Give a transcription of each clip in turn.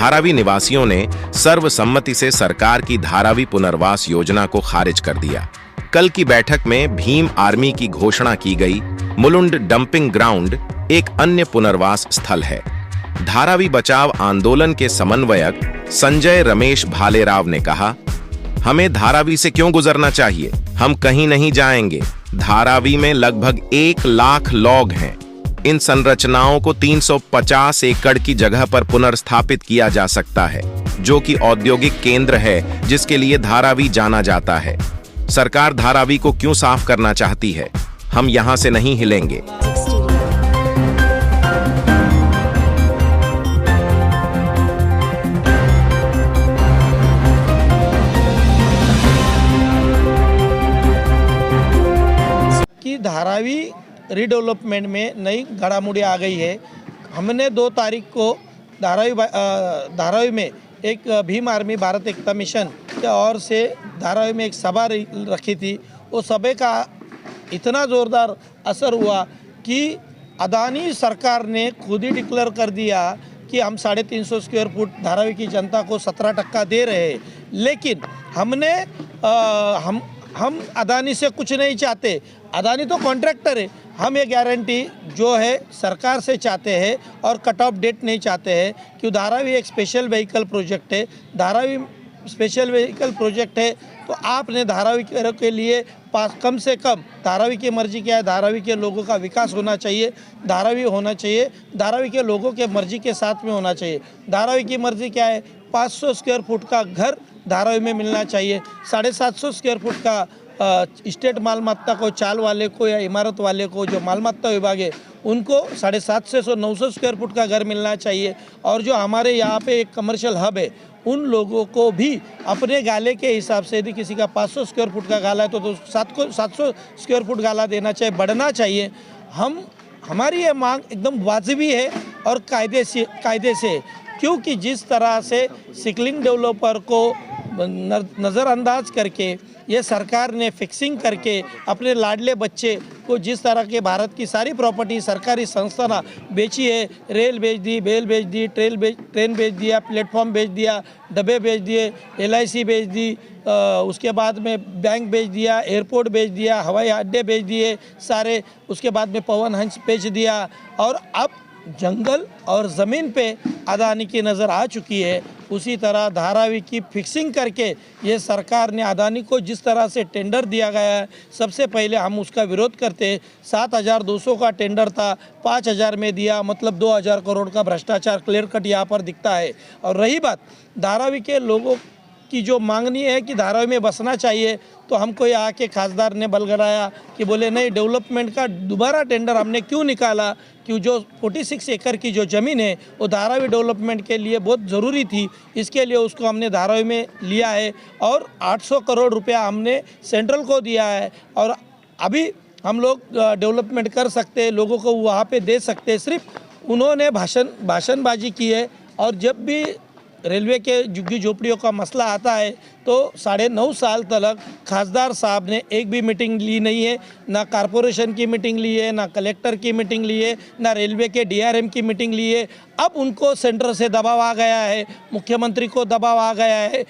धारावी निवासियों ने सर्वसम्मति से सरकार की धारावी पुनर्वास योजना को खारिज कर दिया। कल की बैठक में भीम आर्मी की घोषणा की गई। मुलुंड डंपिंग ग्राउंड एक अन्य पुनर्वास स्थल है। धारावी बचाव आंदोलन के समन्वयक संजय रमेश भालेराव ने कहा, हमें धारावी से क्यों गुजरना चाहिए? हम कहीं नहीं जाएंगे। धारावी में लगभग 1 लाख लॉग हैं। इन संरचनाओं को 350 एकड़ की जगह पर पुनर्स्थापित किया जा सकता है, जो कि औद्योगिक केंद्र है जिसके लिए धारावी जाना जाता है। सरकार धारावी को क्यों साफ करना चाहती है? हम यहां से नहीं हिलेंगे। कि धारावी रीडेवलपमेंट में नई घड़ामुड़ी आ गई है। हमने 2 तारीख को धारावी में एक भीम आर्मी भारत एकता मिशन के ओर से धारावी में एक सभा रखी थी। वो सभा का इतना ज़ोरदार असर हुआ कि अदानी सरकार ने खुद ही डिक्लेयर कर दिया कि हम 350 स्क्वायर फुट धारावी की जनता को 17% दे रहे हैं। लेकिन हमने हम अदानी से कुछ नहीं चाहते। अदानी तो कॉन्ट्रैक्टर है। हम ये गारंटी जो है सरकार से चाहते हैं और कट ऑफ डेट नहीं चाहते हैं कि धारावी एक स्पेशल व्हीकल प्रोजेक्ट है। धारावी स्पेशल व्हीकल प्रोजेक्ट है तो आपने धारावी के लिए कम से कम धारावी की मर्जी क्या है? धारावी के लोगों का विकास होना चाहिए, धारावी होना चाहिए, धारावी के लोगों के मर्जी के साथ में होना चाहिए। धारावी की मर्जी क्या है? 500 स्क्वायर फुट का घर धारावी में मिलना चाहिए। 750 स्क्वायर फुट का स्टेट मालमत्ता को, चाल वाले को या इमारत वाले को, जो मालमत्ता विभाग है उनको 750 से 900 स्क्वायर फुट का घर मिलना चाहिए। और जो हमारे यहाँ पे एक कमर्शियल हब है उन लोगों को भी अपने गाले के हिसाब से, यदि किसी का 500 स्क्वायर फुट का गाला है तो 700 स्क्वायर फुट गाला देना चाहिए, बढ़ना चाहिए। हमारी ये मांग एकदम वाजिबी है और कायदे से, क्योंकि जिस तरह से सिकलिंग डेवलपर को नज़रअंदाज करके ये सरकार ने फिक्सिंग करके अपने लाडले बच्चे को जिस तरह के भारत की सारी प्रॉपर्टी सरकारी संस्थान बेची है, रेल बेच दी, बेल बेच दी, ट्रेन बेच दिया, प्लेटफॉर्म बेच दिया, डब्बे बेच दिए, LIC बेच दी, उसके बाद में बैंक बेच दिया, एयरपोर्ट बेच दिया, हवाई अड्डे बेच दिए सारे, उसके बाद में पवन हंस बेच दिया और अब जंगल और ज़मीन पे अदानी की नज़र आ चुकी है। उसी तरह धारावी की फिक्सिंग करके ये सरकार ने अदानी को जिस तरह से टेंडर दिया गया है, सबसे पहले हम उसका विरोध करते। 7,200 का टेंडर था, 5,000 में दिया, मतलब 2,000 करोड़ का भ्रष्टाचार क्लियर कट यहाँ पर दिखता है। और रही बात धारावी के लोगों की जो मांगनी है कि धारावी में बसना चाहिए, तो हमको यहाँ के खासदार ने बलगराया कि बोले नहीं, डेवलपमेंट का दोबारा टेंडर हमने क्यों निकाला कि जो 46 एकड़ की जो ज़मीन है वो धारावी डेवलपमेंट के लिए बहुत ज़रूरी थी, इसके लिए उसको हमने धारावी में लिया है और 800 करोड़ रुपया हमने सेंट्रल को दिया है और अभी हम लोग डेवलपमेंट कर सकते हैं, लोगों को वहाँ पे दे सकते हैं। सिर्फ उन्होंने भाषणबाजी की है। और जब भी रेलवे के झुग्गी झोपड़ियों का मसला आता है तो 9.5 साल तक खासदार साहब ने एक भी मीटिंग ली नहीं है, ना कॉरपोरेशन की मीटिंग ली है, ना कलेक्टर की मीटिंग ली है, ना रेलवे के DRM की मीटिंग ली है। अब उनको सेंटर से दबाव आ गया है, मुख्यमंत्री को दबाव आ गया है।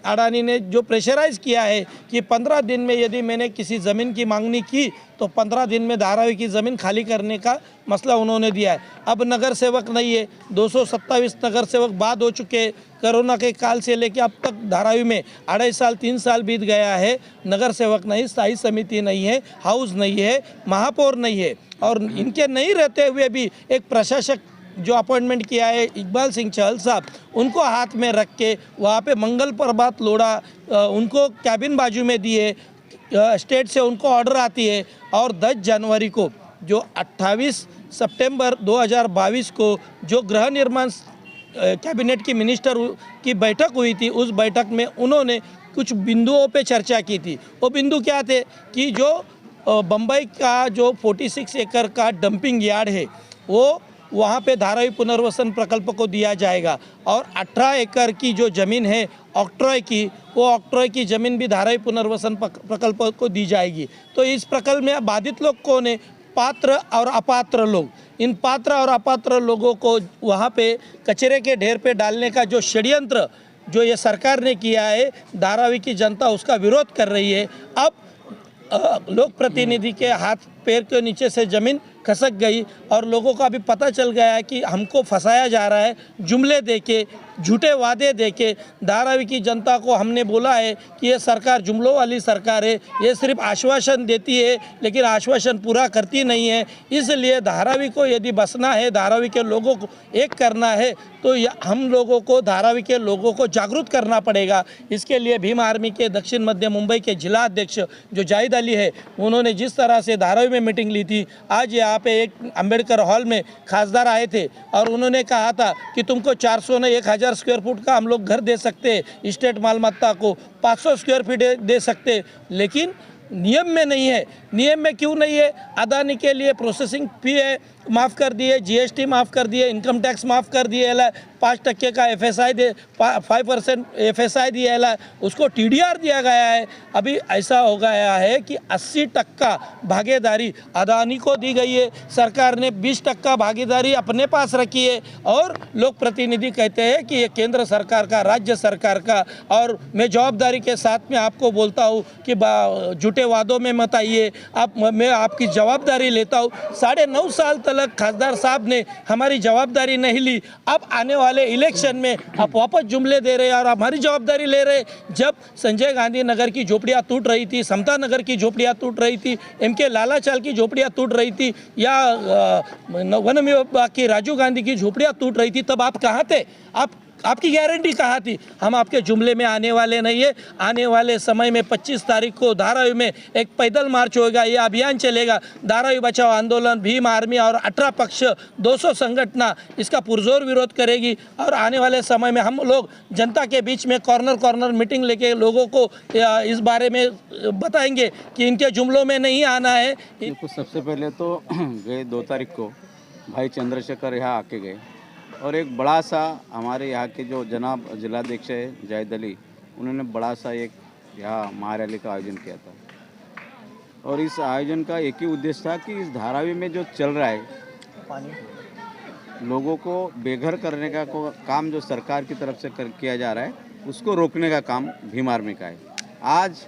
अडानी ने जो प्रेशराइज़ किया है कि 15 दिन में यदि मैंने किसी ज़मीन की मांगनी की तो 15 दिन में धारावी की ज़मीन खाली करने का मसला उन्होंने दिया है। अब नगर सेवक नहीं है, 227 नगर सेवक बाद हो चुके। कोरोना के काल से लेकर अब तक धारावी में 2.5 साल 3 साल बीत गया है, नगर सेवक नहीं, स्थायी समिति नहीं है, हाउस नहीं है, महापौर नहीं है। और इनके नहीं रहते हुए भी एक प्रशासक जो अपॉइंटमेंट किया है इकबाल सिंह चहल साहब, उनको हाथ में रख के वहाँ पे मंगल प्रभात लोड़ा, उनको कैबिन बाजू में दिए, स्टेट से उनको ऑर्डर आती है। और 10 जनवरी को जो 28 सितंबर 2022 को जो गृह निर्माण कैबिनेट की मिनिस्टर की बैठक हुई थी, उस बैठक में उन्होंने कुछ बिंदुओं पे चर्चा की थी। वो बिंदु क्या थे कि जो बम्बई का जो 46 एकड़ का डंपिंग यार्ड है वो वहाँ पे धारावी पुनर्वसन प्रकल्प को दिया जाएगा और 18 एकड़ की जो ज़मीन है ऑक्ट्रॉय की, वो ऑक्ट्रॉय की ज़मीन भी धारावी पुनर्वसन प्रकल्प को दी जाएगी। तो इस प्रकल्प में बाधित लोग कौन है? पात्र और अपात्र लोग, इन पात्र और अपात्र लोगों को वहाँ पे कचरे के ढेर पे डालने का जो षड्यंत्र जो ये सरकार ने किया है, धारावी की जनता उसका विरोध कर रही है। अब लोक प्रतिनिधि के हाथ पैर के नीचे से ज़मीन खसक गई और लोगों को अभी पता चल गया है कि हमको फंसाया जा रहा है। जुमले देके, झूठे वादे देके धारावी की जनता को हमने बोला है कि ये सरकार जुमलों वाली सरकार है, ये सिर्फ आश्वासन देती है लेकिन आश्वासन पूरा करती नहीं है। इसलिए धारावी को यदि बसना है, धारावी के लोगों को एक करना है तो हम लोगों को, धारावी के लोगों को जागरूक करना पड़ेगा। इसके लिए भीम आर्मी के दक्षिण मध्य मुंबई के जिला अध्यक्ष जो जाहिद अली है, उन्होंने जिस तरह से धारावी में मीटिंग ली थी, आज यहाँ पे एक अंबेडकर हॉल में खासदार आए थे और उन्होंने कहा था कि तुमको 400 ने 1000 स्क्वायर फुट का हम लोग घर दे सकते हैं, स्टेट मालमत्ता को 500 स्क्वायर फीट दे सकते, लेकिन नियम में नहीं है। नियम में क्यों नहीं है? अदानी के लिए प्रोसेसिंग फी है माफ़ कर दिए, जीएसटी माफ़ कर दिए, इनकम टैक्स माफ़ कर दिए, 5% का एफएसआई दे 5% एफएसआई दिया है, उसको टीडीआर दिया गया है। अभी ऐसा हो गया है कि 80% भागीदारी अदानी को दी गई है, सरकार ने 20% भागीदारी अपने पास रखी है और लोक प्रतिनिधि कहते हैं कि ये केंद्र सरकार का, राज्य सरकार का। और मैं जवाबदारी के साथ में आपको बोलता हूँ कि झूठे वादों में मत आइए, मैं आपकी जवाबदारी लेता हूँ। 9.5 साल तक खासदार साहब ने हमारी जवाबदारी नहीं ली, अब आने वाले इलेक्शन में आप वापस जुमले दे रहे हैं और हमारी जवाबदारी ले रहे। जब संजय गांधी नगर की झोपड़ियाँ टूट रही थी, समता नगर की झोपड़ियाँ टूट रही थी, एमके लालाचाल की झोपड़ियाँ टूट रही थी या वन विभाग की राजीव गांधी की झोपड़ियाँ टूट रही थी, तब आप कहाँ थे? आपकी गारंटी कहाँ थी? हम आपके जुमले में आने वाले नहीं है। आने वाले समय में 25 तारीख को धारावी में एक पैदल मार्च होगा, ये अभियान चलेगा। धारावी बचाओ आंदोलन, भीम आर्मी और 18 पक्ष 200 संगठना इसका पुरजोर विरोध करेगी और आने वाले समय में हम लोग जनता के बीच में कॉर्नर मीटिंग लेके लोगों को इस बारे में बताएंगे कि इनके जुमलों में नहीं आना है। देखो, सबसे पहले तो गए 2 तारीख को भाई चंद्रशेखर यहाँ आके गए और एक बड़ा सा हमारे यहाँ के जो जनाब जिलाध्यक्ष है जाहिद अली, उन्होंने बड़ा सा एक यहाँ महारैली का आयोजन किया था और इस आयोजन का एक ही उद्देश्य था कि इस धारावी में जो चल रहा है, लोगों को बेघर करने का काम जो सरकार की तरफ से किया जा रहा है, उसको रोकने का काम भीम आर्मी का है। आज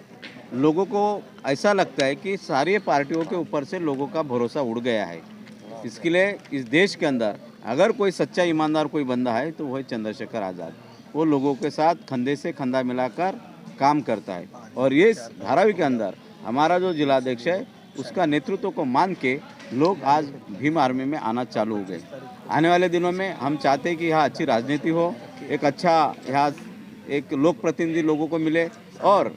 लोगों को ऐसा लगता है कि सारी पार्टियों के ऊपर से लोगों का भरोसा उड़ गया है। इसके लिए इस देश के अंदर अगर कोई सच्चा ईमानदार कोई बंदा है तो वह चंद्रशेखर आज़ाद। वो लोगों के साथ कंधे से कंधा मिलाकर काम करता है और ये धारावी के अंदर हमारा जो जिलाध्यक्ष है उसका नेतृत्व को मान के लोग आज भीम आर्मी में आना चालू हो गए। आने वाले दिनों में हम चाहते हैं कि यहाँ अच्छी राजनीति हो, एक अच्छा यहाँ एक लोक प्रतिनिधि लोगों को मिले और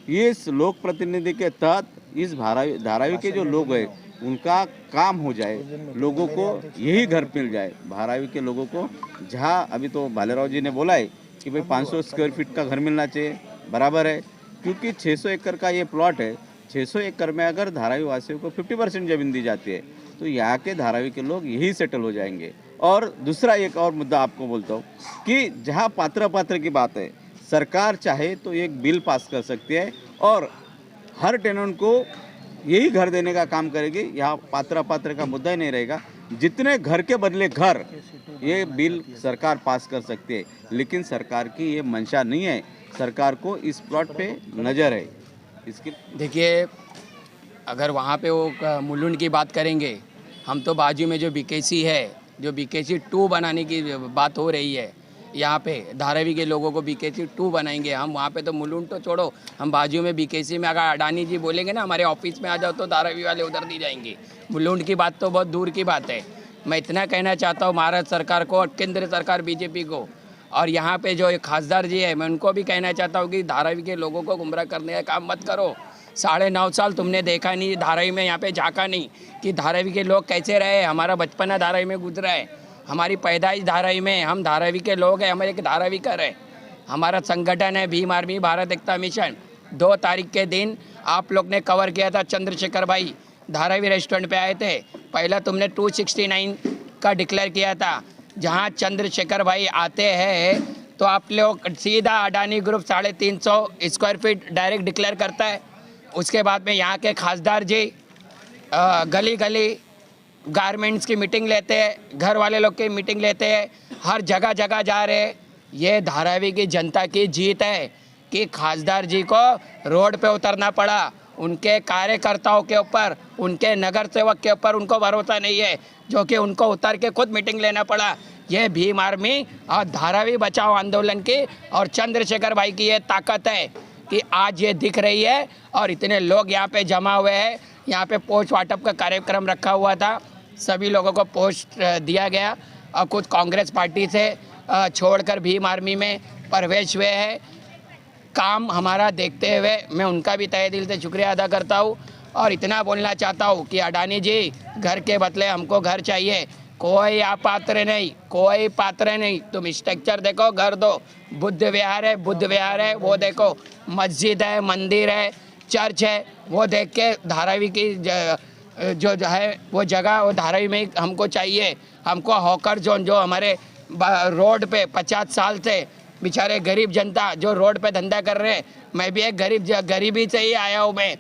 इस लोक प्रतिनिधि के तहत इस धारावी के जो लोग हैं उनका काम हो जाए, लोगों को यही घर मिल जाए। धारावी के लोगों को जहाँ अभी तो भालेराव जी ने बोला है कि भाई 500 स्क्वायर फीट का घर मिलना चाहिए, बराबर है, क्योंकि 600 एकड़ का ये प्लॉट है। 600 एकड़ में अगर धारावी वासियों को 50% ज़मीन दी जाती है तो यहाँ के धारावी के लोग यही सेटल हो जाएंगे। और दूसरा एक और मुद्दा आपको बोलता हूँ कि जहाँ पात्र की बात है, सरकार चाहे तो एक बिल पास कर सकती है और हर टेनेंट को यही घर देने का काम करेगी। यहाँ पात्र का मुद्दा ही नहीं रहेगा। जितने घर के बदले घर, ये बिल सरकार पास कर सकती है, लेकिन सरकार की ये मंशा नहीं है। सरकार को इस प्लॉट पे नज़र है। इसकी देखिए, अगर वहाँ पे वो मुलुंड की बात करेंगे, हम तो बाजू में जो बीकेसी है, जो बीकेसी 2 बनाने की बात हो रही है, यहाँ पे धारावी के लोगों को बीकेसी 2 बनाएंगे हम। वहाँ पे तो मुलुंड तो छोड़ो, हम बाजू में बीकेसी में अगर अडानी जी बोलेंगे ना हमारे ऑफिस में आ जाओ तो धारावी वाले उधर नहीं जाएंगे। मुलुंड की बात तो बहुत दूर की बात है। मैं इतना कहना चाहता हूँ महाराष्ट्र सरकार को और केंद्र सरकार बीजेपी को, और यहाँ पे जो खासदार जी है मैं उनको भी कहना चाहता हूँ कि धारावी के लोगों को गुमराह करने का काम मत करो। 9.5 साल तुमने देखा नहीं धारावी में, यहाँ पे झाँका नहीं कि धारावी के लोग कैसे रहे। हमारा बचपना धारावी में गुजरा है, हमारी पैदाइश धारावी में, हम धारावी के लोग हैं, हम एक धारावी कर है। हमारा संगठन है भीम आर्मी भारत एकता मिशन। 2 तारीख के दिन आप लोग ने कवर किया था, चंद्रशेखर भाई धारावी रेस्टोरेंट पे आए थे। पहला तुमने 269 का डिक्लेयर किया था। जहां चंद्रशेखर भाई आते हैं तो आप लोग सीधा Adani group 350 square feet direct declare करता है। उसके बाद में यहाँ के खासदार जी गली गली गारमेंट्स की मीटिंग लेते हैं, घर वाले लोग की मीटिंग लेते हैं, हर जगह जगह जा रहे हैं। ये धारावी की जनता की जीत है कि खासदार जी को रोड पे उतरना पड़ा। उनके कार्यकर्ताओं के ऊपर, उनके नगर सेवक के ऊपर उनको भरोसा नहीं है, जो कि उनको उतर के खुद मीटिंग लेना पड़ा। ये भीम आर्मी और धारावी बचाओ आंदोलन की और चंद्रशेखर भाई की ये ताकत है कि आज ये दिख रही है और इतने लोग यहाँ पे जमा हुए हैं। यहाँ पे पोस्ट वाटप का कार्यक्रम रखा हुआ था, सभी लोगों को पोस्ट दिया गया और कुछ कांग्रेस पार्टी से छोड़कर भीम आर्मी में प्रवेश हुए हैं। काम हमारा देखते हुए मैं उनका भी तहे दिल से शुक्रिया अदा करता हूँ और इतना बोलना चाहता हूँ कि अडानी जी, घर के बदले हमको घर चाहिए। कोई अपात्र नहीं, कोई पात्र नहीं। तुम स्ट्रक्चर देखो, घर दो। बुद्ध विहार है, बुद्ध विहार है, वो देखो। मस्जिद है, मंदिर है, चर्च है, वो देख के धारावी की जो है वो जगह, वो धारावी में हमको चाहिए। हमको हॉकर जोन, जो हमारे रोड पे 50 साल से बेचारे गरीब जनता जो रोड पे धंधा कर रहे हैं, मैं भी एक गरीबी से ही आया हूँ। मैं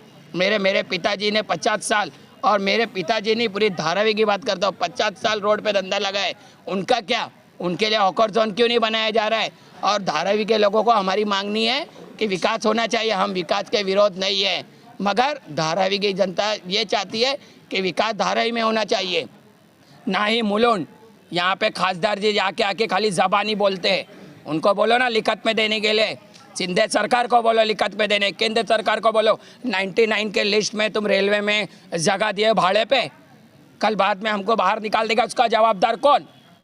मेरे पिताजी ने 50 साल, और मेरे पिताजी ने पूरी धारावी की बात करता हूँ, 50 साल रोड पे धंधा लगाए। उनका क्या, उनके लिए हॉकर जोन क्यों नहीं बनाया जा रहा है? और धारावी के लोगों को हमारी मांगनी है कि विकास होना चाहिए। हम विकास के विरोध नहीं है, मगर धारावी की जनता ये चाहती है कि विकास धारावी में होना चाहिए, ना ही मुलुंड। यहाँ पे खासदार जी आके आके खाली ज़बानी बोलते हैं। उनको बोलो ना लिखत में देने के लिए, सिंधे सरकार को बोलो लिखत में देने, केंद्र सरकार को बोलो 99 के लिस्ट में तुम रेलवे में जगह दिए भाड़े पे, कल बाद में हमको बाहर निकाल देगा, उसका जवाबदार कौन?